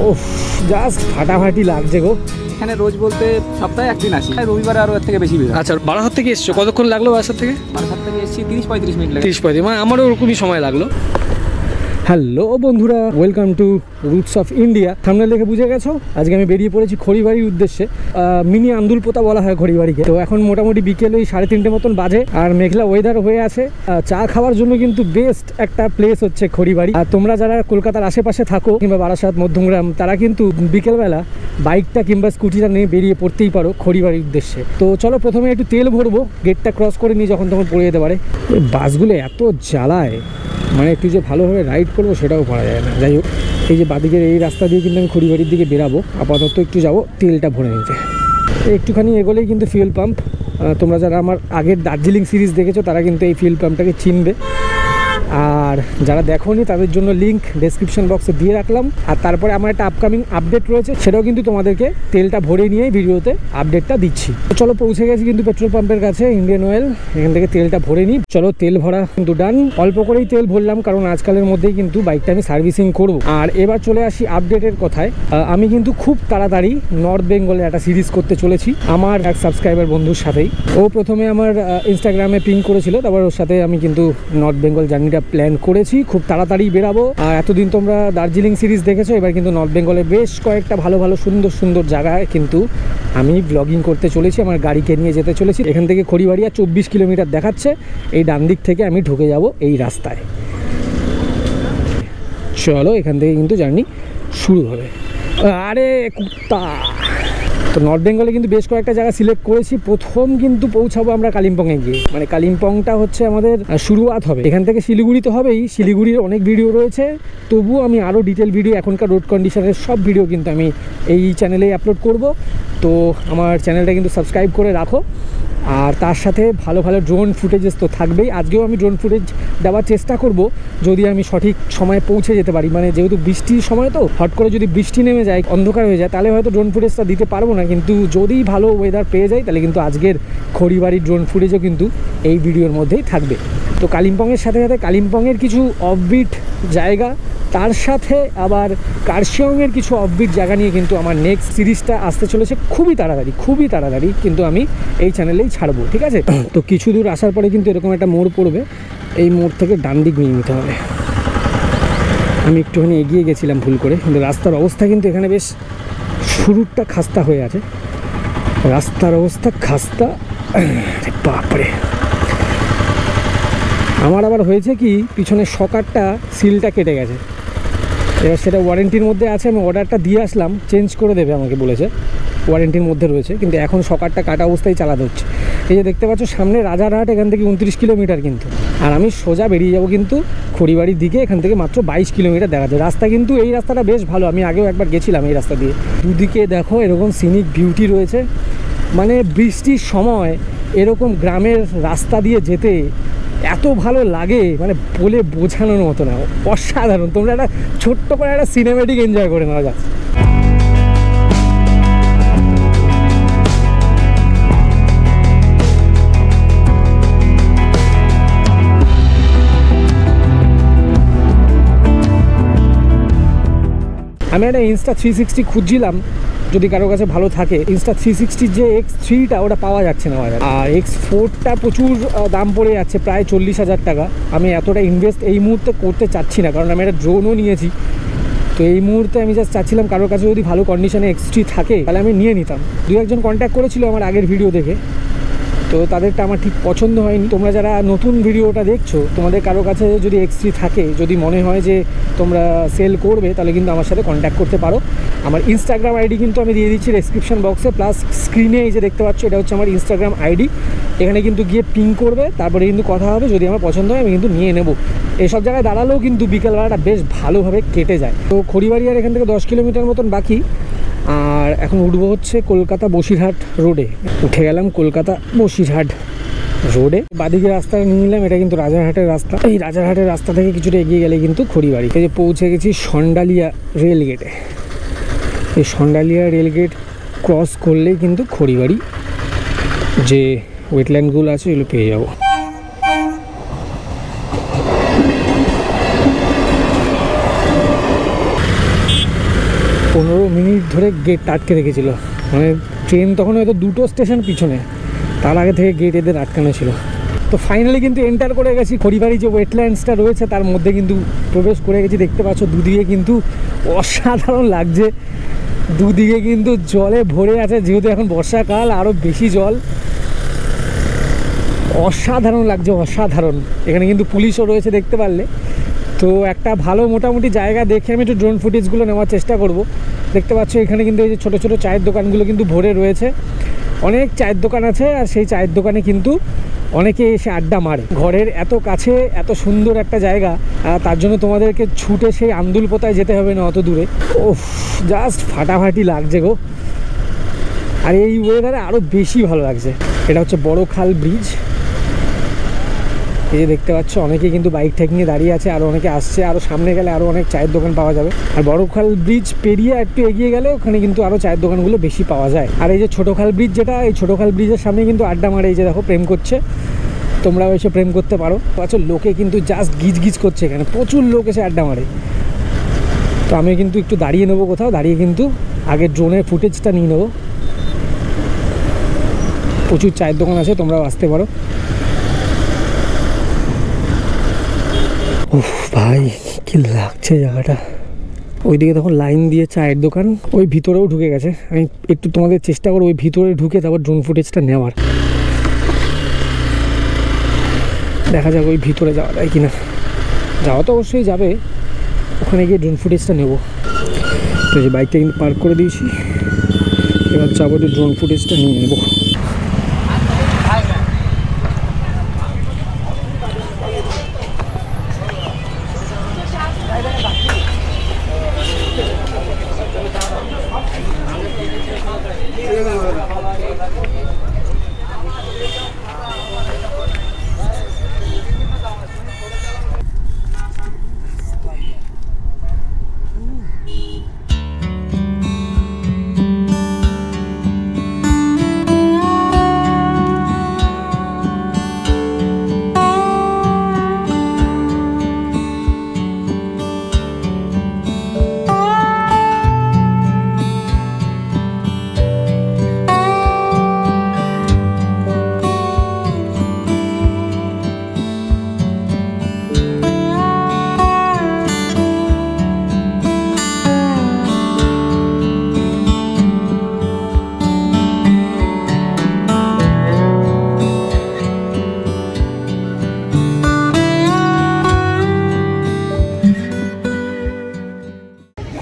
ওফ, just ফাটাফাটি লাগছে গো। এখানে রোজ বলতে সপ্তাহে একদিন আসি, রবিবার আরও এর থেকে বেশি ভিড়। আচ্ছা, বারাসাত থেকে এসছো, কতক্ষণ লাগলো বারাসাত থেকে? বারাসাত থেকে এসেছি 30-35 মিনিট লাগে। 30-35, মানে আমারও ওরকমই সময় লাগলো। হ্যালো বন্ধুরা, welcome to roots of India. সামনে দেখে বুঝে গেছো আজকে আমি বেরিয়ে পড়েছি খড়িবাড়ির উদ্দেশ্যে। মিনি আন্দুলপোতা বলা হয় খড়িবাড়িকে। তো এখন মোটামুটি বিকেল ওই 3:30 মতন বাজে, আর মেঘলা ওয়েদার হয়ে আছে। চা খাওয়ার জন্য কিন্তু বেস্ট একটা প্লেস হচ্ছে খড়িবাড়ি। আর তোমরা যারা কলকাতার আশেপাশে থাকো কিংবা বারাসাত, মধ্যমগ্রাম, তারা কিন্তু বিকেলবেলা বাইকটা কিংবা স্কুটিটা নিয়ে বেরিয়ে পড়তেই পারো খড়িবাড়ির উদ্দেশ্যে। তো চলো প্রথমে একটু তেল ভরবো, গেটটা ক্রস করে নিয়ে যখন তখন পড়ে যেতে পারে। বাসগুলো এত জ্বালায়, মানে একটু যে ভালোভাবে রাইড করবো সেটাও করা যায় না। যাই হোক, এই যে বাদিকের এই রাস্তা দিয়ে কিন্তু আমি খড়িবাড়ির দিকে বেরাবো। আপাতত একটু যাবো তেলটা ভরে নিতে। একটুখানি এগোলেই কিন্তু ফুয়েল পাম্প। তোমরা যারা আমার আগের দার্জিলিং সিরিজ দেখেছো তারা কিন্তু এই ফুয়েল পাম্পটাকে চিনবে, আর যারা দেখোনি তাদের জন্য লিঙ্ক ডেসক্রিপশন বক্সে দিয়ে রাখলাম। আর তারপরে আমার একটা আপকামিং আপডেট রয়েছে, সেটাও কিন্তু তোমাদেরকে তেলটা ভরে নিয়ে ভিডিওতে আপডেটটা দিচ্ছি। তো চলো, পৌঁছে গেছি কিন্তু পেট্রোল পাম্পের কাছে, ইন্ডিয়ান অয়েল। এখান থেকে তেলটা ভরে নিই। চলো, তেল ভরা কিন্তু ডান। অল্প করেই তেল ভরলাম, কারণ আজকালের মধ্যেই কিন্তু বাইকটা আমি সার্ভিসিং করব। আর এবার চলে আসি আপডেটের কথায়। আমি কিন্তু খুব তাড়াতাড়ি নর্থ বেঙ্গলে একটা সিরিজ করতে চলেছি আমার এক সাবস্ক্রাইবার বন্ধুর সাথেই। ও প্রথমে আমার ইনস্টাগ্রামে পিং করেছিল, তারপর ওর সাথে আমি কিন্তু নর্থ বেঙ্গল জার্নিটা প্ল্যান করেছি। খুব তাড়াতাড়ি বেরাবো। আর এতদিন তোমরা দার্জিলিং সিরিজ দেখেছো, এবার কিন্তু নর্থ বেঙ্গলের বেশ কয়েকটা ভালো ভালো সুন্দর সুন্দর জায়গায় কিন্তু আমি ব্লগিং করতে চলেছি। আমার গাড়িকে নিয়ে যেতে চলেছি। এখান থেকে খড়িবাড়িয়া 24 কিলোমিটার দেখাচ্ছে। এই ডান দিক থেকে আমি ঢুকে যাব এই রাস্তায়। চলো, এখান থেকে কিন্তু জার্নি শুরু হবে। আরে কুত্তা! তো নর্থ বেঙ্গলে কিন্তু বেশ কয়েকটা জায়গা সিলেক্ট করেছি। প্রথম কিন্তু পৌঁছাবো আমরা কালিম্পংয়ে গিয়ে, মানে কালিম্পংটা হচ্ছে আমাদের শুরুয়াত হবে। এখান থেকে শিলিগুড়ি তো হবেই, শিলিগুড়ির অনেক ভিডিও রয়েছে, তবুও আমি আরও ডিটেল ভিডিও, এখনকার রোড কন্ডিশনের সব ভিডিও কিন্তু আমি এই চ্যানেলেই আপলোড করব। তো আমার চ্যানেলটা কিন্তু সাবস্ক্রাইব করে রাখো। আর তার সাথে ভালো ভালো ড্রোন ফুটেজেস তো থাকবেই। আজকেও আমি ড্রোন ফুটেজ দেওয়ার চেষ্টা করব, যদি আমি সঠিক সময়ে পৌঁছে যেতে পারি। মানে যেহেতু বৃষ্টির সময়, তো হট করে যদি বৃষ্টি নেমে যায়, অন্ধকার হয়ে যায়, তাহলে হয়তো ড্রোন ফুটেজটা দিতে পারবো না। কিন্তু যদি ভালো ওয়েদার পেয়ে যাই, তাহলে কিন্তু আজকের খড়িবাড়ির ড্রোন ফুটেজও কিন্তু এই ভিডিওর মধ্যেই থাকবে। তো কালিম্পংয়ের সাথে সাথে কালিম্পংয়ের কিছু অফবিট জায়গা, তার সাথে আবার কার্শিয়ংয়ের কিছু অফবিট জায়গা নিয়ে কিন্তু আমার নেক্সট সিরিজটা আসতে চলেছে খুবই তাড়াতাড়ি কিন্তু আমি এই চ্যানেলেই ছাড়বো, ঠিক আছে? তো কিছু দূর আসার পরে কিন্তু এরকম একটা মোড় পড়বে। এই মোড় থেকে ডান দিক নিয়ে নিতে হবে। আমি একটুখানি এগিয়ে গেছিলাম ভুল করে, কিন্তু রাস্তার অবস্থা কিন্তু এখানে বেশ শুরুটা খাস্তা হয়ে আছে। রাস্তার অবস্থা খাস্তা, বাপরে! আমার আবার হয়েছে কি, পিছনের শকারটা সিলটা কেটে গেছে। এবার সেটা ওয়ারেন্টির মধ্যে আছে, আমি অর্ডারটা দিয়ে আসলাম, চেঞ্জ করে দেবে আমাকে বলেছে, ওয়ারেন্টির মধ্যে রয়েছে। কিন্তু এখন শকারটা কাটা অবস্থায় চালাতে হচ্ছে। এই যে দেখতে পাচ্ছ সামনে রাজারহাট, এখান থেকে 29 কিলোমিটার কিন্তু। আর আমি সোজা বেরিয়ে যাব কিন্তু খড়িবাড়ির দিকে। এখান থেকে মাত্র 22 কিলোমিটার দেখা যায়। রাস্তা কিন্তু এই রাস্তাটা বেশ ভালো, আমি আগেও একবার গেছিলাম এই রাস্তা দিয়ে। দুদিকে দেখো এরকম সিনিক বিউটি রয়েছে। মানে বৃষ্টির সময় এরকম গ্রামের রাস্তা দিয়ে যেতে এত ভালো লাগে, মানে বলে বোঝানোর মতো না, অসাধারণ। তোমরা একটা ছোট্ট করে একটা সিনেমেটিক এনজয় করে নেওয়া যাচ্ছে। আমি একটা ইনস্টা 360 খুঁজছিলাম, যদি কারো কাছে ভালো থাকে। ইনস্টা 360 যে X3টা, ওটা পাওয়া যাচ্ছে না বাজারে। আর X4টা প্রচুর দাম পড়ে যাচ্ছে, প্রায় 40,000 টাকা। আমি এতটা ইনভেস্ট এই মুহূর্তে করতে চাচ্ছি না, কারণ আমি একটা ড্রোনও নিয়েছি। তো এই মুহূর্তে আমি জাস্ট চাচ্ছিলাম কারোর কাছে যদি ভালো কন্ডিশনে X3 থাকে তাহলে আমি নিয়ে নিতাম। দু একজন কন্ট্যাক্ট করেছিল আমার আগের ভিডিও দেখে, তো তাদেরটা আমার ঠিক পছন্দ হয়নি। তোমরা যারা নতুন ভিডিওটা দেখছো, তোমাদের কারো কাছে যদি X3 থাকে, যদি মনে হয় যে তোমরা সেল করবে, তাহলে কিন্তু আমার সাথে কন্ট্যাক্ট করতে পারো। আমার ইনস্টাগ্রাম আইডি কিন্তু আমি দিয়ে দিচ্ছি ডেসক্রিপশন বক্সে, প্লাস স্ক্রিনে এই যে দেখতে পাচ্ছ, এটা হচ্ছে আমার ইনস্টাগ্রাম আইডি। এখানে কিন্তু গিয়ে পিং করবে, তারপরে কিন্তু কথা হবে। যদি আমার পছন্দ হয় আমি কিন্তু নিয়ে নেব। এইসব জায়গায় দাঁড়ালেও কিন্তু বিকেলবেলাটা বেশ ভালোভাবে কেটে যায়। তো খড়িবাড়ি আর এখান থেকে 10 কিলোমিটার মতন বাকি। আর এখন উঠবো হচ্ছে কলকাতা বসিরহাট রোডে। উঠে গেলাম কলকাতা বসিরহাট রোডে। বাদিকে রাস্তা নিয়ে নিলাম, এটা কিন্তু রাজারহাটের রাস্তা। এই রাজারহাটের রাস্তা থেকে কিছুটা এগিয়ে গেলে কিন্তু খড়িবাড়ি। এই যে পৌঁছে গেছি সন্ডালিয়া রেলগেটে। এই সন্ডালিয়া রেলগেট ক্রস করলেই কিন্তু খড়িবাড়ি যে ওয়েটল্যান্ডগুলো আছে এগুলো পেয়ে যাবো। 15 মিনিট ধরে গেট আটকে রেখেছিল, মানে ট্রেন তখন হয়তো 2টো স্টেশন পিছনে, তার আগে থেকে গেট এদের আটকানো ছিল। তো ফাইনালি কিন্তু এন্টার করে গেছি খড়িবাড়ি যে ওয়েটল্যান্ডসটা রয়েছে তার মধ্যে কিন্তু প্রবেশ করে গেছি। দেখতে পাচ্ছ দুদিকে কিন্তু অসাধারণ লাগছে, দুদিকে কিন্তু জলে ভরে আছে, যেহেতু এখন বর্ষাকাল আরও বেশি জল, অসাধারণ লাগছে অসাধারণ। এখানে কিন্তু পুলিশও রয়েছে দেখতে পারলে। তো একটা ভালো মোটামুটি জায়গা দেখে আমি একটু ড্রোন ফুটেজগুলো নেওয়ার চেষ্টা করব। দেখতে পাচ্ছ এখানে কিন্তু এই যে ছোটো ছোটো চায়ের দোকানগুলো কিন্তু ভরে রয়েছে, অনেক চায়ের দোকান আছে, আর সেই চায়ের দোকানে কিন্তু অনেকে এসে আড্ডা মারে। ঘরের এত কাছে এত সুন্দর একটা জায়গা, তার জন্য তোমাদেরকে ছুটে সেই আন্দুলপোতায় যেতে হবে না অত দূরে। ওফ, জাস্ট ফাটাফাটি লাগছে গো, আর এই ওয়েদারে আরও বেশি ভালো লাগছে। এটা হচ্ছে বড়খাল ব্রিজ, এই যে দেখতে পাচ্ছ অনেকে কিন্তু বাইক ঠেক নিয়ে দাঁড়িয়ে আছে, আর অনেকে আসছে, আরও সামনে গেলে আরও অনেক চায়ের দোকান পাওয়া যাবে। আর বড়খাল ব্রিজ পেরিয়ে একটু এগিয়ে গেলে ওখানে কিন্তু আরও চায়ের দোকানগুলো বেশি পাওয়া যায়। আর এই যে ছোটোখাল ব্রিজ, যেটা এই ছোটোখাল ব্রিজের সামনে কিন্তু আড্ডা মারে, এই যে দেখো প্রেম করছে, তোমরাও এসে প্রেম করতে পারো। আচ্ছা, লোকে কিন্তু জাস্ট গিজ গিজ করছে, এখানে প্রচুর লোক এসে আড্ডা মারে। তো আমি কিন্তু একটু দাঁড়িয়ে নেবো কোথাও, দাঁড়িয়ে কিন্তু আগে ড্রোনের ফুটেজটা নিয়ে নেবো। প্রচুর চায়ের দোকান আছে, তোমরাও আসতে পারো। উফ ভাই, কি লাগছে জায়গাটা। ওইদিকে তখন লাইন দিয়ে চায়ের দোকান, ওই ভিতরেও ঢুকে গেছে। আমি একটু তোমাদের চেষ্টা করবো ওই ভিতরে ঢুকে তারপর ড্রোন ফুটেজটা নেওয়ার। দেখা যাক ওই ভিতরে যাওয়া যায় কিনা। যাওয়া তো অবশ্যই যাবে, ওখানে গিয়ে ড্রোন ফুটেজটা নেবো। তো যে বাইকটা কিন্তু পার্ক করে দিয়েছি, এবার যাবো একটু ড্রোন ফুটেজটা নিয়ে নেবো।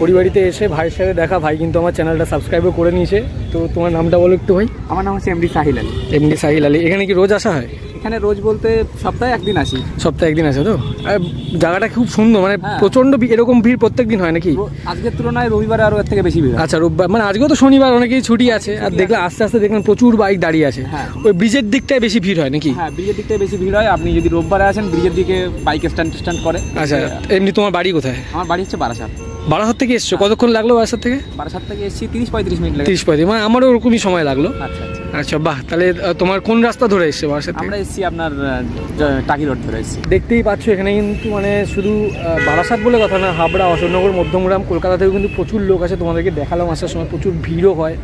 খড়িবাড়িতে এসে ভাইয়ের সাথে দেখা, ভাই কিন্তু আমার চ্যানেলটা সাবস্ক্রাইবও করে নিয়েছে। তো তোমার নামটা বলো একটু ভাই। আমার নাম হচ্ছে এমডি সাহিল আলী। এমডি সাহিল আলী। এখানে কি রোজ আসা হয়? এখানে রোজ বলতে সপ্তাহে একদিন আসি। সপ্তাহে একদিন আসে তো? আর জায়গাটা খুব সুন্দর, মানে প্রচন্ড এরকম ভিড় প্রত্যেক দিন হয় নাকি? আজকের তুলনায় রবিবারে আরো এর থেকে বেশি ভিড়। আচ্ছা, রোববার মানে আজকেও তো শনিবার, অনেকেই ছুটি আছে। আর দেখলে আস্তে আস্তে দেখলাম প্রচুর বাইক দাঁড়িয়ে আছে। ওই ব্রিজের দিকটায় বেশি ভিড় হয় নাকি? হ্যাঁ, ব্রিজের দিকটায় বেশি ভিড় হয়। আপনি যদি রোববারে আসেন, ব্রিজের দিকে বাইক স্ট্যান্ড করে। আচ্ছা, এমনি তোমার বাড়ি কোথায়? আমার বাড়ি হচ্ছে বারাসাত। বারাসাত থেকে এসছো? কতক্ষণ লাগলো বারাসাত থেকে? বারাসাত থেকে এসেছি 30-35 মিনিট লাগে। 30-35, মানে আমারও ওরকমই সময় লাগলো। আচ্ছা আচ্ছা আচ্ছা, বাহ। তাহলে তোমার কোন রাস্তা ধরে এসছে বারাসাত? আমরা এসেছি আপনার টাকি রোড ধরে এসেছি। দেখতেই পাচ্ছ এখানে কিন্তু মানে শুধু বারাসাত বলে কথা না, হাবড়া, অশোকনগর, মধ্যমগ্রাম, কলকাতা থেকেও কিন্তু প্রচুর লোক আছে। তোমাদেরকে দেখালাম আসার সময়, প্রচুর ভিড়ও হয়।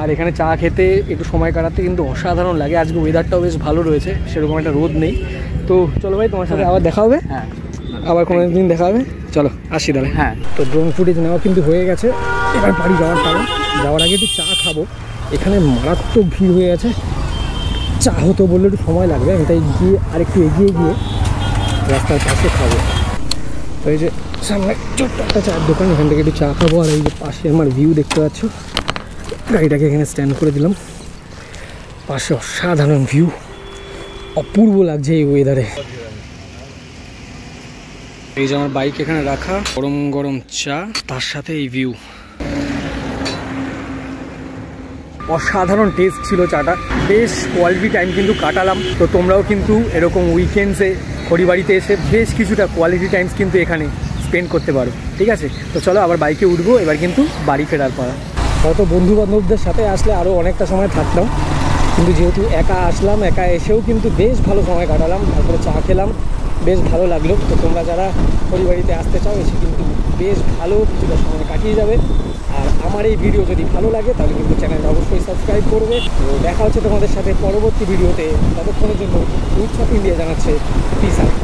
আর এখানে চা খেতে একটু সময় কাটাতে কিন্তু অসাধারণ লাগে। আজকে ওয়েদারটাও বেশ ভালো রয়েছে, সেরকম একটা রোদ নেই। তো চলো ভাই, তোমার সাথে আবার দেখা হবে। হ্যাঁ, আবার কোনো দিন দেখা হবে। চলো আসি তাহলে। হ্যাঁ, তো ড্রোন ফুটেজ নেওয়া কিন্তু হয়ে গেছে। এবার বাড়ি যাওয়ার পালা। যাওয়ার আগে একটু চা খাবো। এখানে মারাত্মক ভিড় হয়ে আছে, চা হতে বললে একটু সময় লাগবে। আমি তাই গিয়ে আরেকটু এগিয়ে গিয়ে রাস্তার পাশে খাবো। তো এই যে সামনে ছোট্ট একটা চায়ের দোকান, এখান থেকে একটু চা খাবো। আর এই যে পাশে আমার ভিউ দেখতে পাচ্ছ, গাড়িটাকে এখানে স্ট্যান্ড করে দিলাম। পাশে অসাধারণ ভিউ, অপূর্ব লাগছে এই ওয়েদারে। এই যে আমার বাইক এখানে রাখা, গরম গরম চা, তার সাথে এই ভিউ। অসাধারণ টেস্ট ছিল চাটা, বেশ কোয়ালিটি টাইম কিন্তু কাটালাম। তো তোমরাও কিন্তু এরকম উইকেন্ডসে খড়িবাড়িতে এসে বেশ কিছুটা কোয়ালিটি টাইমস কিন্তু এখানে স্পেন্ড করতে পারো। ঠিক আছে, তো চলো আবার বাইকে উঠবো। এবার কিন্তু বাড়ি ফেরার পর হয়তো বন্ধু বান্ধবদের সাথে আসলে আরও অনেকটা সময় থাকতাম, কিন্তু যেহেতু একা আসলাম, একা এসেও কিন্তু বেশ ভালো সময় কাটালাম। তারপরে চা খেলাম, বেশ ভালো লাগলো। তো তোমরা যারা খড়িবাড়িতে আসতে চাও, এসে কিন্তু বেশ ভালো কিছুটা সময় কাটিয়ে যাবে। আর আমার এই ভিডিও যদি ভালো লাগে তাহলে কিন্তু চ্যানেলটা অবশ্যই সাবস্ক্রাইব করবে। তো দেখা হচ্ছে তোমাদের সাথে পরবর্তী ভিডিওতে। ততক্ষণের জন্য রুটস অফ ইন্ডিয়া জানাচ্ছে পিস আউট।